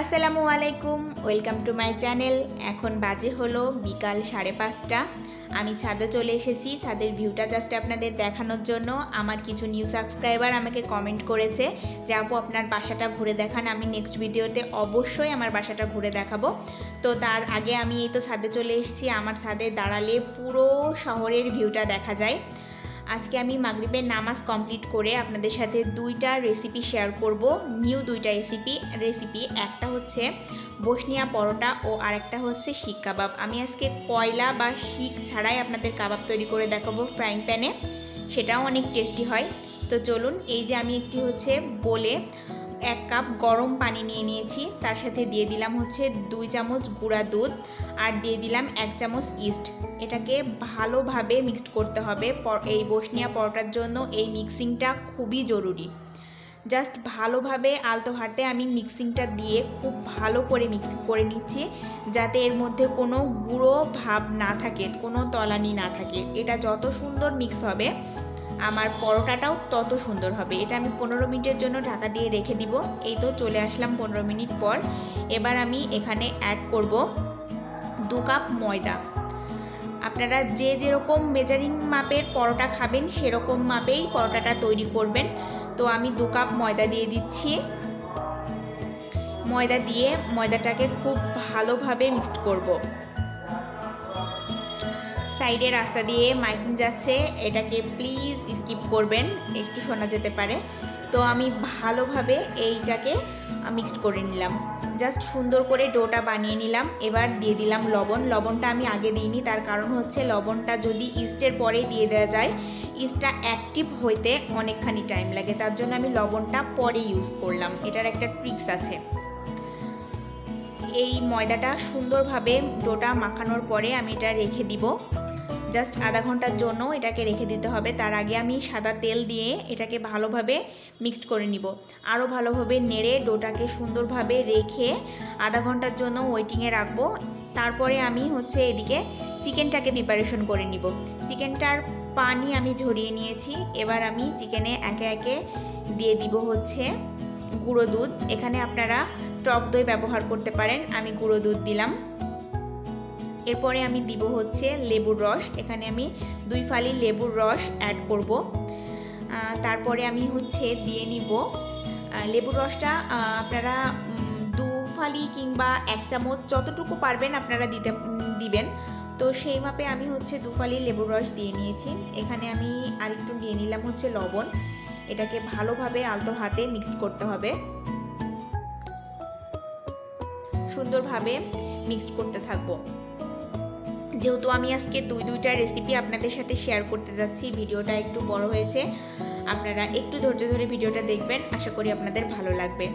আসসালামু আলাইকুম, welcome to my channel. এখন বাজে হলো বিকাল 5:30। আমি ছাদে চলে এসেছি ছাদের ভিউটা জাস্ট আপনাদের দেখানোর জন্য। আমার কিছু নিউ সাবস্ক্রাইবার আমাকে কমেন্ট করেছে যে আপু আপনার বাসাটা ঘুরে দেখান। আমি নেক্সট ভিডিওতে অবশ্যই আমার বাসাটা ঘুরে দেখাবো। তো তার আগে আমি এই তো ছাদে চলে এসেছি। আমার ছাদে দাঁড়ালে পুরো শহরের ভিউটা দেখা যায়। আজকে আমি মাগরিবের নামাজ কমপ্লিট করে আপনাদের সাথে দুইটা রেসিপি শেয়ার করব, নিউ দুইটা রেসিপি। একটা হচ্ছে বসনিয়া পরোটা ও আরেকটা হচ্ছে শিক কাবাব। আমি আজকে কয়লা বা শিক ছাড়াই আপনাদের কাবাব তৈরি করে দেখাবো ফ্রাইং প্যানে, সেটাও অনেক টেস্টি হয়। তো চলুন, এই যে আমি একটি হচ্ছে বলে 1 কাপ গরম পানি নিয়ে নিয়েছি, তার সাথে দিয়ে দিলাম হচ্ছে 2 চামচ গুঁড়া দুধ আর দিয়ে দিলাম 1 চামচ ইস্ট। এটাকে ভালোভাবে মিক্সড করতে হবে। এই বসনিয়া পরোটার জন্য এই মিক্সিংটা খুবই জরুরি। জাস্ট ভালোভাবে আলতো হাতে আমি মিক্সিংটা দিয়ে খুব ভালো করে মিক্সিং করে নিচ্ছি, যাতে এর মধ্যে কোনো গুঁড়ো ভাব না থাকে, কোনো তলানি না থাকে। এটা যত সুন্দর মিক্স হবে আমার পরোটাটাও তত সুন্দর হবে। এটা আমি 15 মিনিটের জন্য ঢাকা দিয়ে রেখে দিব। এই তো চলে আসলাম 15 মিনিট পর। এবার আমি এখানে অ্যাড করব 2 কাপ ময়দা। আপনারা যে যেরকম মেজারিং মাপের পরোটা খাবেন সেরকম মাপেই পরোটাটা তৈরি করবেন। তো আমি 2 কাপ ময়দা দিয়ে দিচ্ছি। ময়দা দিয়ে ময়দাটাকে খুব ভালোভাবে মিক্সড করব। সাইডে রাস্তা দিয়ে মাইকিং যাচ্ছে, এটাকে প্লিজ স্কিপ করবেন, একটু শোনা যেতে পারে। তো আমি ভালোভাবে এইটাকে মিক্সড করে নিলাম, জাস্ট সুন্দর করে ডোটা বানিয়ে নিলাম। এবার দিয়ে দিলাম লবণ। লবণটা আমি আগে দিইনি, তার কারণ হচ্ছে লবণটা যদি ইস্টের পরে দিয়ে দেওয়া যায় ইস্টটা অ্যাক্টিভ হইতে অনেকখানি টাইম লাগে, তার জন্য আমি লবণটা পরে ইউজ করলাম। এটার একটা ট্রিক্স আছে। এই ময়দাটা সুন্দরভাবে ডোটা মাখানোর পরে আমি এটা রেখে দিব, জাস্ট আধা ঘন্টার জন্য এটাকে রেখে দিতে হবে। তার আগে আমি সাদা তেল দিয়ে এটাকে ভালোভাবে মিক্সড করে নিব। আরও ভালোভাবে নেড়ে ডোটাকে সুন্দরভাবে রেখে আধা ঘন্টার জন্য ওয়েটিংয়ে রাখবো। তারপরে আমি হচ্ছে এদিকে চিকেনটাকে প্রিপারেশন করে নিব। চিকেনটার পানি আমি ঝরিয়ে নিয়েছি। এবার আমি চিকেনে একে একে দিয়ে দিব হচ্ছে গুঁড়ো দুধ। এখানে আপনারা টক দই ব্যবহার করতে পারেন, আমি গুঁড়ো দুধ দিলাম। এরপরে আমি দিব হচ্ছে লেবুর রস। এখানে আমি 2 ফালি লেবুর রস অ্যাড করব। তারপরে আমি হচ্ছে দিয়ে নিব লেবুর রসটা আপনারা 2 ফালি কিংবা 1 চামচ যতটুকু পারবেন আপনারা দিবেন। তো সেই মাপে আমি হচ্ছে 2 ফালি লেবুর রস দিয়ে নিয়েছি। এখানে আমি আরেকটু নিয়ে নিলাম হচ্ছে লবণ। এটাকে ভালোভাবে আলতো হাতে মিক্সড করতে হবে, সুন্দরভাবে মিক্সড করতে থাকবো। যেহেতু আমি আজকে দুইটা রেসিপি আপনাদের সাথে শেয়ার করতে যাচ্ছি, ভিডিওটা একটু বড় হয়েছে, আপনারা একটু ধৈর্য ধরে ভিডিওটা দেখবেন, আশা করি আপনাদের ভালো লাগবে।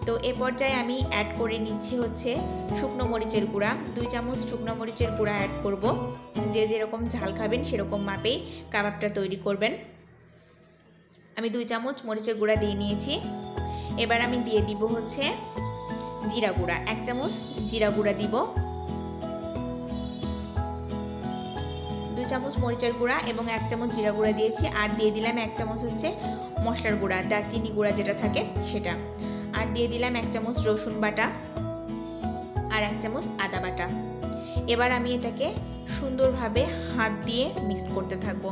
তো এ পর্যায়ে আমি অ্যাড করে নিচ্ছি হচ্ছে শুকনো মরিচের গুঁড়া। 2 চামচ শুকনো মরিচের গুঁড়া অ্যাড করব। যে যেরকম ঝাল খাবেন সেরকম মাপেই কাবাবটা তৈরি করবেন। আমি 2 চামচ মরিচের গুঁড়া দিয়ে নিয়েছি। এবার আমি দিয়ে দিব হচ্ছে জিরা গুঁড়া। 1 চামচ জিরা গুঁড়া দিব। 2 চামচ মরিচের গুঁড়া এবং 1 চামচ জিরা গুঁড়া দিয়েছি। আর দিয়ে দিলাম 1 চামচ হচ্ছে মশলার গুঁড়া, দারচিনি গুঁড়া যেটা থাকে সেটা। আর দিয়ে দিলাম 1 চামচ রসুন বাটা আর 1 চামচ আদা বাটা। এবার আমি এটাকে সুন্দরভাবে হাত দিয়ে মিক্স করতে থাকবো।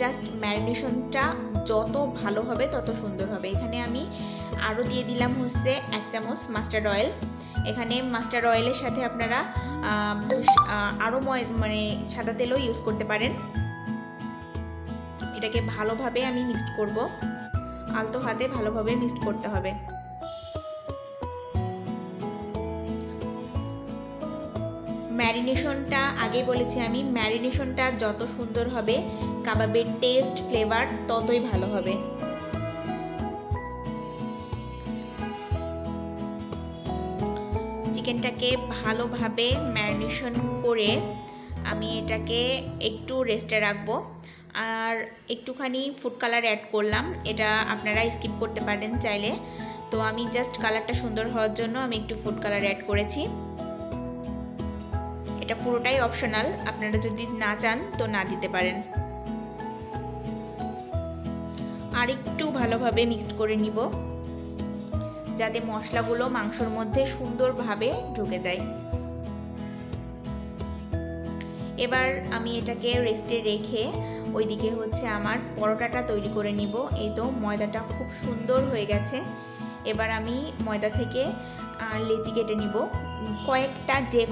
জাস্ট ম্যারিনেশনটা যত ভালো হবে তত সুন্দর হবে। এখানে আমি আরও দিয়ে দিলাম হচ্ছে 1 চামচ মাস্টার্ড অয়েল। এখানে মাস্টার্ড অয়েলের সাথে আপনারা আরও মানে সাদা তেলও ইউজ করতে পারেন। এটাকে ভালোভাবে আমি মিক্সড করব, আলতো হাতে ভালোভাবে মিক্সড করতে হবে। ম্যারিনেশনটা আগে বলেছি আমি, ম্যারিনেশনটা যত সুন্দর হবে কাবাবের টেস্ট ফ্লেভার ততই ভালো হবে। চিকেনটাকে ভালোভাবে ম্যারিনেশন করে আমি এটাকে একটু রেস্টে রাখবো। আর একটুখানি ফুড কালার অ্যাড করলাম, এটা আপনারা স্কিপ করতে পারেন চাইলে। তো আমি জাস্ট কালারটা সুন্দর হওয়ার জন্য আমি একটু ফুড কালার অ্যাড করেছি। এটা পুরোটাই অপশনাল, আপনারা যদি না চান তো না দিতে পারেন। আর একটু ভালোভাবে মিক্সড করে নিব। যাতে মশলাগুলো মাংসর মধ্যে সুন্দরভাবে ঢুকে যায়। এবার আমি এটাকে রেস্টে রেখে ওইদিকে হচ্ছে আমার পরোটাটা তৈরি করে নিব। এই তো ময়দাটা খুব সুন্দর হয়ে গেছে। এবার আমি ময়দা থেকে লেচি কেটে নিব।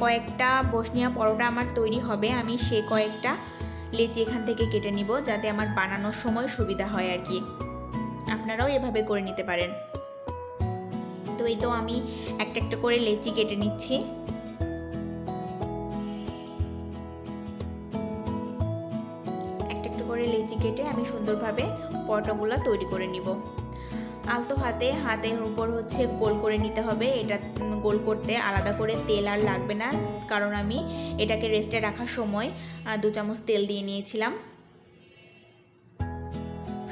কয়েকটা বসনিয়া পরোটা আমার তৈরি হবে, আমি সে কয়েকটা লেচি এখান থেকে কেটে নিব যাতে আমার বানানোর সময় সুবিধা হয় আর কি। আপনারাও এভাবে করে নিতে পারেন। তো এই তো আমি একটা একটা করে লেচি কেটে নিচ্ছি। একটা একটা করে লেচি কেটে আমি সুন্দরভাবে পরোটাগুলো তৈরি করে নিব। আলতো হাতের উপর হচ্ছে গোল করে নিতে হবে। এটা গোল করতে আলাদা করে তেল আর লাগবে না, কারণ আমি এটাকে রেস্টে রাখার সময় 2 চামচ তেল দিয়ে নিয়েছিলাম।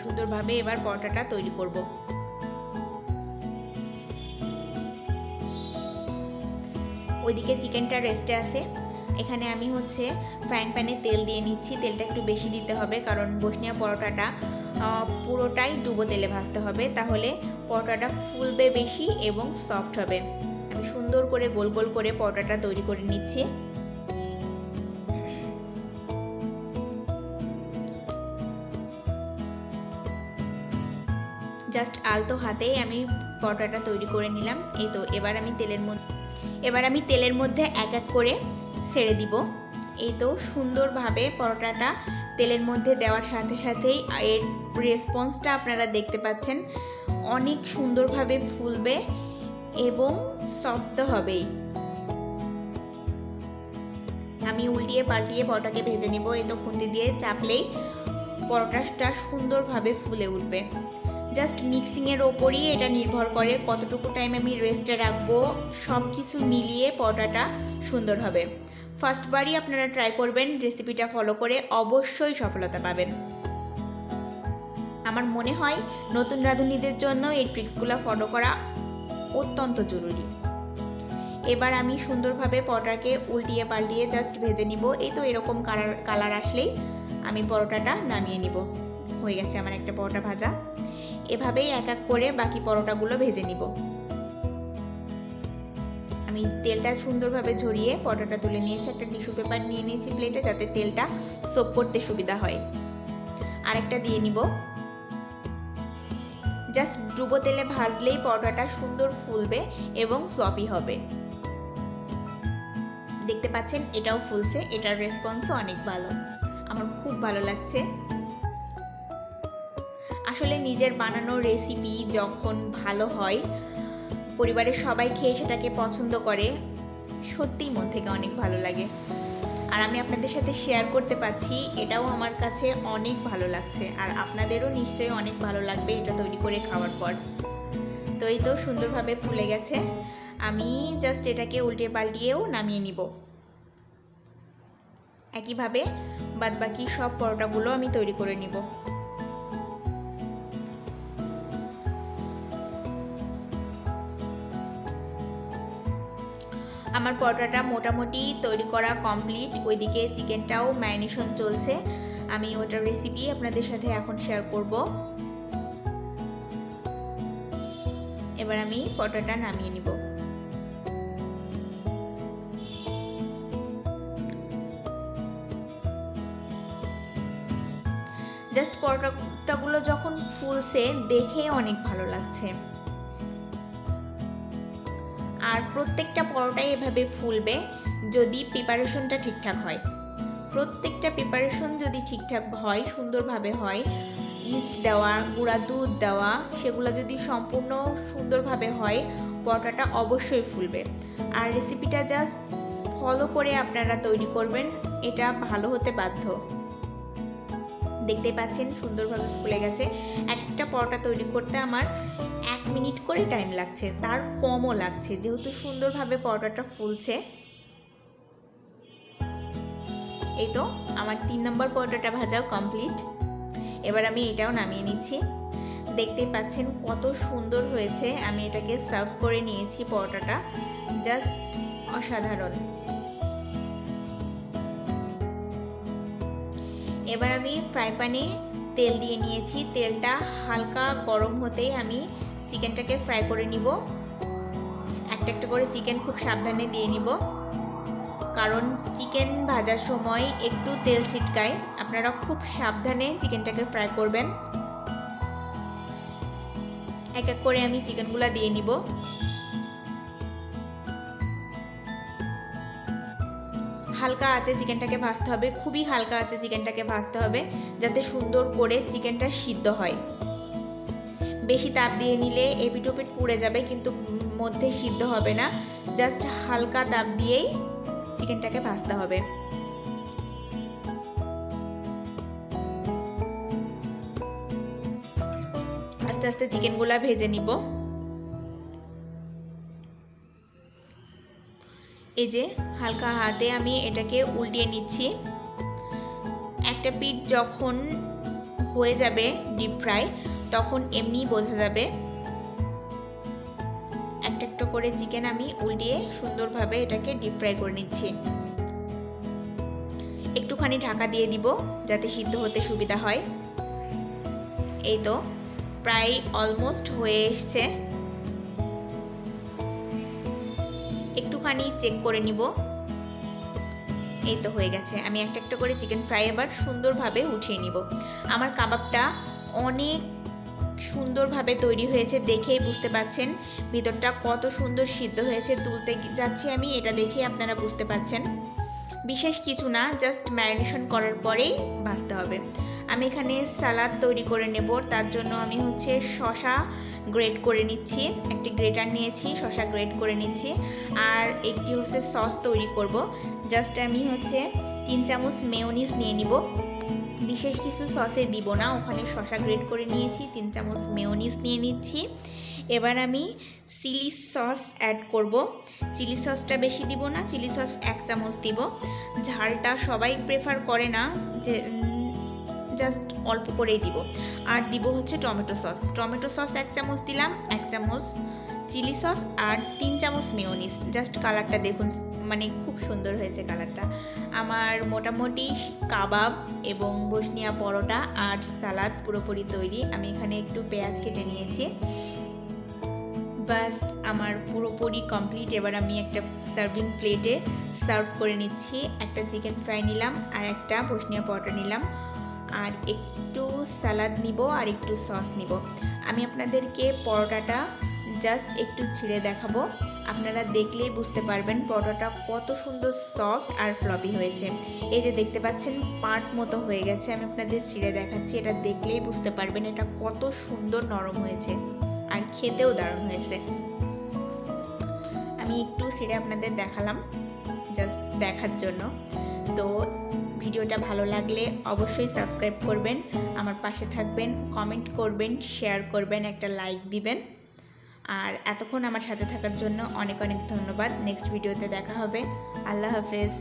সুন্দরভাবে এবার পরোটাটা তৈরি করব। ওইদিকে চিকেনটা রেস্টে আছে। এখানে আমি হচ্ছে ফ্রাইং প্যানে তেল দিয়ে নিচ্ছি। তেলটা একটু বেশি দিতে হবে, কারণ বসনিয়া পরোটাটা পুরোটাই ডুবো তেলে ভাজতে হবে, তাহলে পরোটাটা ফুলবে বেশি এবং সফট হবে। আমি সুন্দর করে গোল গোল করে পরোটাটা তৈরি করে নিচ্ছি। জাস্ট আলতো হাতেই আমি পরোটাটা তৈরি করে নিলাম। এই তো এবার আমি তেলের মধ্যে এক এক করে ছেড়ে দিব। এই তো সুন্দরভাবে পরোটাটা তেলের মধ্যে দেওয়ার সাথে সাথেই এর রেসপন্সটা আপনারা দেখতে পাচ্ছেন, অনেক সুন্দরভাবে ফুলবে এবং সফট তো হবেই। আমি উল্টিয়ে পাল্টিয়ে পরোটাকে ভেজে নিব। এই তো খুন্তি দিয়ে চাপলেই পরোটাটা সুন্দরভাবে ফুলে উঠবে। জাস্ট মিক্সিংয়ের ওপরই এটা নির্ভর করে কতটুকু টাইম আমি রেস্টে রাখবো। সব কিছু মিলিয়ে পরোটাটা সুন্দর হবে। ফার্স্টবারই আপনারা ট্রাই করবেন, রেসিপিটা ফলো করে অবশ্যই সফলতা পাবেন। আমার মনে হয় নতুন রাঁধুনিদের জন্য এই ট্রিক্সগুলো ফলো করা অত্যন্ত জরুরি। এবার আমি সুন্দরভাবে পরোটাকে উল্টিয়ে পাল্টিয়ে জাস্ট ভেজে নিব। এই তো এরকম কালার আসলেই আমি পরোটাটা নামিয়ে নিব। হয়ে গেছে আমার একটা পরোটা ভাজা। এভাবেই এক এক করে বাকি পরোটাগুলো ভেজে নিব। আমি তেলটা সুন্দরভাবে ঝরিয়ে পরোটাটা তুলে নিয়েছি। একটা টিস্যু পেপার নিয়ে নিয়েছি প্লেটে, যাতে তেলটা সোপ করতে সুবিধা হয়। আরেকটা দিয়ে নিব। জাস্ট ডুবো তেলে ভাজলেই পরোটাটা সুন্দর ফুলবে এবং ফ্লপি হবে। দেখতে পাচ্ছেন এটাও ফুলছে, এটার রেসপন্সও অনেক ভালো। আমার খুব ভালো লাগছে। আসলে নিজের বানানো রেসিপি যখন ভালো হয়, পরিবারের সবাই খেয়ে সেটাকে পছন্দ করে, সত্যিই মন থেকে অনেক ভালো লাগে। আর আমি আপনাদের সাথে শেয়ার করতে পারছি, এটাও আমার কাছে অনেক ভালো লাগছে। আর আপনাদেরও নিশ্চয়ই অনেক ভালো লাগবে এটা তৈরি করে খাওয়ার পর। তো এই তো সুন্দরভাবে ফুলে গেছে। আমি জাস্ট এটাকে উল্টে পাল্টিয়েও নামিয়ে নিব। একইভাবে বাদবাকি সব পরোটাগুলো আমি তৈরি করে নিব। আমার পরোটাটা মোটামুটি তৈরি করা কমপ্লিট। ওইদিকে চিকেনটাও ম্যারিনেশন চলছে। আমি ওটার রেসিপি আপনাদের সাথে এখন শেয়ার করব। এবার আমি পরোটাটা নামিয়ে নিব। জাস্ট পরোটাগুলো যখন ফুলছে দেখে অনেক ভালো লাগছে। আর প্রত্যেকটা পরোটাই এভাবে ফুলবে যদি প্রিপারেশনটা ঠিকঠাক হয়। প্রত্যেকটা প্রিপারেশন যদি ঠিকঠাক হয়, সুন্দরভাবে হয়, ইস্ট দেওয়া, গুঁড়া দুধ দেওয়া, সেগুলো যদি সম্পূর্ণ সুন্দরভাবে হয়, পরোটাটা অবশ্যই ফুলবে। আর রেসিপিটা জাস্ট ফলো করে আপনারা তৈরি করবেন, এটা ভালো হতে বাধ্য। দেখতে পাচ্ছেন সুন্দরভাবে ফুলে গেছে। একটা পরোটা তৈরি করতে আমার 1 মিনিট করে টাইম লাগছে, তার কমও লাগছে, যেহেতু সুন্দরভাবে পরোটাটা ফুলছে। এই তো আমার 3 নম্বর পরোটাটা ভাজাও কমপ্লিট। এবার আমি এটাও নামিয়ে নিচ্ছি। দেখতে পাচ্ছেন কত সুন্দর হয়েছে। আমি এটাকে সার্ভ করে নিয়েছি। পরোটাটা জাস্ট অসাধারণ। এবার আমি ফ্রাই প্যানে তেল দিয়ে নিয়েছি। তেলটা হালকা গরম হতেই আমি চিকেনটাকে ফ্রাই করে নিব। একটা একটা করে চিকেন খুব সাবধানে দিয়ে নিব, কারণ চিকেন ভাজার সময় একটু তেল ছিটকায়। আপনারা খুব সাবধানে চিকেনটাকে ফ্রাই করবেন। এক এক করে আমি চিকেনগুলো দিয়ে নিব। হালকা আঁচে চিকেনটাকে ভাজতে হবে, খুবই হালকা আঁচে চিকেনটাকে ভাজতে হবে, যাতে সুন্দর করে চিকেনটা সিদ্ধ হয়। বেশি তাপ দিয়ে নিলে এপিট ওপিট পুড়ে যাবে, কিন্তু মধ্যে সিদ্ধ হবে না। জাস্ট হালকা তাপ দিয়েই চিকেনটাকে ভাজতে হবে। আস্তে আস্তে চিকেনগুলা ভেজে নিব। এই যে হালকা হাতে আমি এটাকে উল্টিয়ে নিচ্ছি। একটা পিঠ যখন হয়ে যাবে ডিপ ফ্রাই, তখন এমনি বোঝা যাবে। একটা একটা করে চিকেন আমি উল্টিয়ে সুন্দরভাবে এটাকে ডিপ ফ্রাই করে নিচ্ছি। একটুখানি ঢাকা দিয়ে দিব যাতে সিদ্ধ হতে সুবিধা হয়। এই তো প্রায় অলমোস্ট হয়ে এসছে। একটুখানি চেক করে নিব। এই তো হয়ে গেছে। আমি একটা একটা করে চিকেন ফ্রাই এবার সুন্দরভাবে উঠিয়ে নিব। আমার কাবাবটা অনেক সুন্দরভাবে তৈরি হয়েছে, দেখেই বুঝতে পাচ্ছেন ভিতরটা কত সুন্দর সিদ্ধ হয়েছে। তুলতে যাচ্ছি আমি, এটা দেখে আপনারা বুঝতে পারছেন। বিশেষ কিছু না, জাস্ট ম্যারিনেশন করার পরেই ভাজতে হবে। আমি এখানে সালাদ তৈরি করে নেব। তার জন্য আমি শসা গ্রেট করে নিচ্ছি। একটি গ্রেটার নিয়েছি, শসা গ্রেট করে নিচ্ছি। আর একটি সস তৈরি করব। জাস্ট আমি 3 চামচ মেয়োনিজ নিয়ে নিব। বিশেষ কিছু সসে দিব না, ওখানে শসা গ্রেট করে নিয়েছি। 3 চামচ মেয়োনিজ নিয়ে নিচ্ছি। এবার আমি চিলি সস অ্যাড করব। চিলি সসটা বেশি দিব না, চিলি সস 1 চামচ দিব। ঝালটা সবাই প্রেফার করে না, যে জাস্ট অল্প করেই দিব। আর দিব টমেটো সস। টমেটো সস 1 চামচ দিলাম, 1 চামচ চিলি সস আর 3 চামচ মেয়োনিজ। জাস্ট কালারটা দেখুন, মানে খুব সুন্দর হয়েছে কালারটা। আমার মোটামুটি কাবাব এবং বসনিয়া পরোটা আর সালাদ পুরোপুরি তৈরি। আমি এখানে একটু পেঁয়াজ কেটে নিয়েছি। বাস আমার পুরোপুরি কমপ্লিট। এবার আমি একটা সার্ভিং প্লেটে সার্ভ করে নিচ্ছি। একটা চিকেন ফ্রাই নিলাম আর একটা বসনিয়া পরোটা নিলাম, আর একটু সালাদ নিব আর একটু সস নিব। আমি আপনাদেরকে পরোটাটা জাস্ট একটু ছিঁড়ে দেখাবো। আপনারা দেখলেই বুঝতে পারবেন পরোটাটা কত সুন্দর সফট আর ফ্লপি হয়েছে। এই যে দেখতে পাচ্ছেন পার্ট মতো হয়ে গেছে। আমি আপনাদের ছিঁড়ে দেখাচ্ছি, এটা দেখলেই বুঝতে পারবেন এটা কত সুন্দর নরম হয়েছে আর খেতেও দারুণ হয়েছে। আমি একটু ছিঁড়ে আপনাদের দেখালাম জাস্ট দেখার জন্য। তো ভিডিওটা ভালো লাগলে অবশ্যই সাবস্ক্রাইব করবেন, আমার পাশে থাকবেন, কমেন্ট করবেন, শেয়ার করবেন, একটা লাইক দিবেন। আর এতক্ষণ আমার সাথে থাকার জন্য অনেক অনেক ধন্যবাদ। নেক্সট ভিডিওতে দেখা হবে। আল্লাহ হাফেজ।